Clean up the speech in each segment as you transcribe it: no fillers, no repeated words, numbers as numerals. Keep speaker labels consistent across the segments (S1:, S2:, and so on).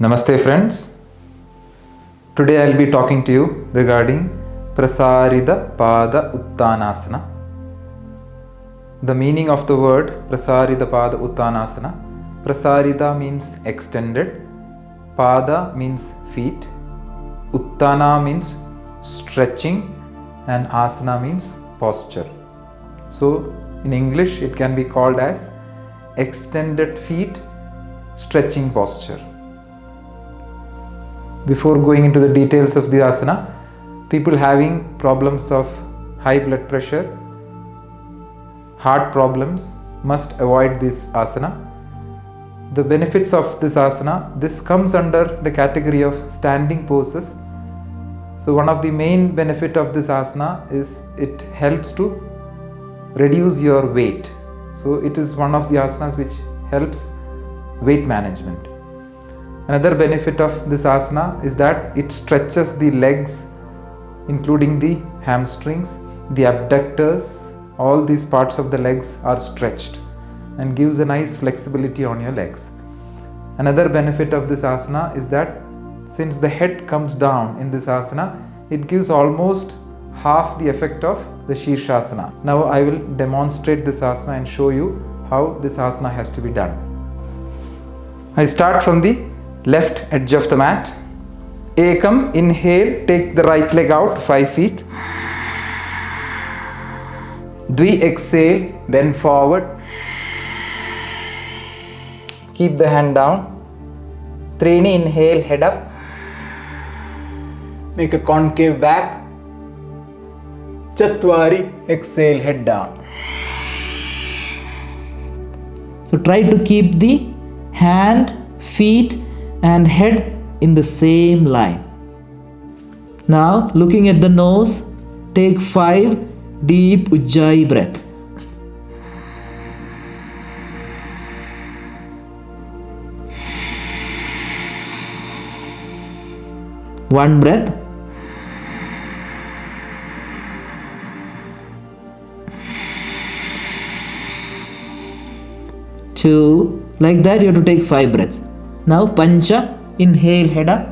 S1: Namaste friends. Today I will be talking to you regarding Prasarita Pada Uttanasana. The meaning of the word Prasarita Pada Uttanasana. Prasarita means extended, Pada means feet, Uttana means stretching, and Asana means posture. So in English it can be called as extended feet stretching posture. Before going into the details of the asana, people having problems of high blood pressure, heart problems must avoid this asana. The benefits of this asana, this comes under the category of standing poses. So one of the main benefit of this asana is it helps to reduce your weight. So it is one of the asanas which helps weight management. Another benefit of this asana is that it stretches the legs, including the hamstrings, the abductors. All these parts of the legs are stretched and gives a nice flexibility on your legs. Another benefit of this asana is that since the head comes down in this asana, it gives almost half the effect of the Shirshasana. Now I will demonstrate this asana and show you how this asana has to be done. I start from the left edge of the mat. Ekam, inhale, take the right leg out 5 feet. Dvi, exhale, bend forward. Keep the hand down. Trini, inhale, head up.
S2: Make a concave back. Chatwari, exhale, head down.
S3: So try to keep the hand, feet and head in the same line. Now looking at the nose, take 5 deep Ujjayi breath. One breath. Two. Like that you have to take 5 breaths. Now Pancha, inhale, head up.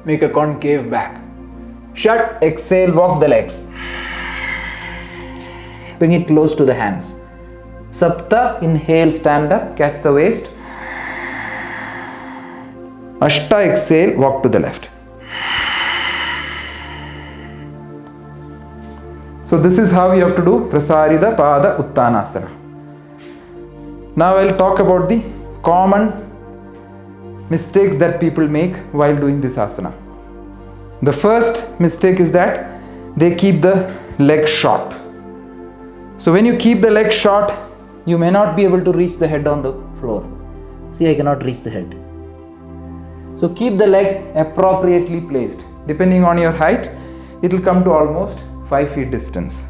S2: Make a concave back.
S1: Shat, exhale, walk the legs. Bring it close to the hands. Sapta, inhale, stand up, catch the waist. Ashta, exhale, walk to the left. So this is how you have to do Prasarita Pada Uttanasana. Now I will talk about the common mistakes that people make while doing this asana. The first mistake is that they keep the leg short. So when you keep the leg short, you may not be able to reach the head on the floor. See, I cannot reach the head. So keep the leg appropriately placed. Depending on your height, it will come to almost 5 feet distance.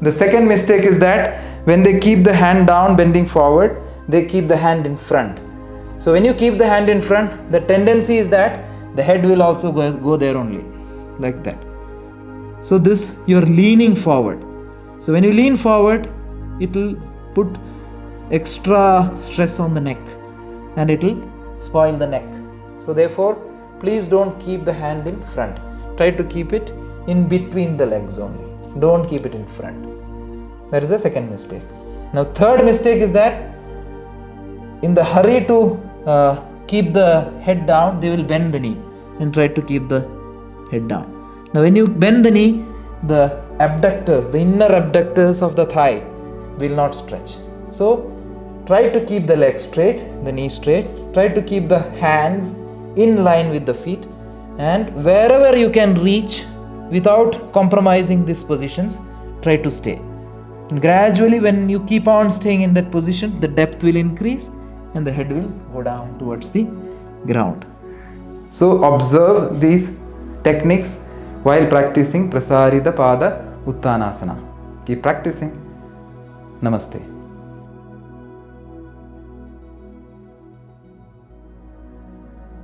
S1: The second mistake is that when they keep the hand down bending forward, they keep the hand in front. So when you keep the hand in front, the tendency is that the head will also go there only, like that. So this, you are leaning forward. So when you lean forward, it will put extra stress on the neck and it will spoil the neck. So therefore, please don't keep the hand in front. Try to keep it in between the legs only. Don't keep it in front. That is the second mistake. Now third mistake is that in the hurry to keep the head down, they will bend the knee and try to keep the head down. Now when you bend the knee, the abductors, the inner abductors of the thigh will not stretch. So try to keep the leg straight, the knee straight. Try to keep the hands in line with the feet, and wherever you can reach without compromising these positions, try to stay. And gradually when you keep on staying in that position, the depth will increase and the head will go down towards the ground. So observe these techniques while practicing Prasarita Pada Uttanasana. Keep practicing. Namaste.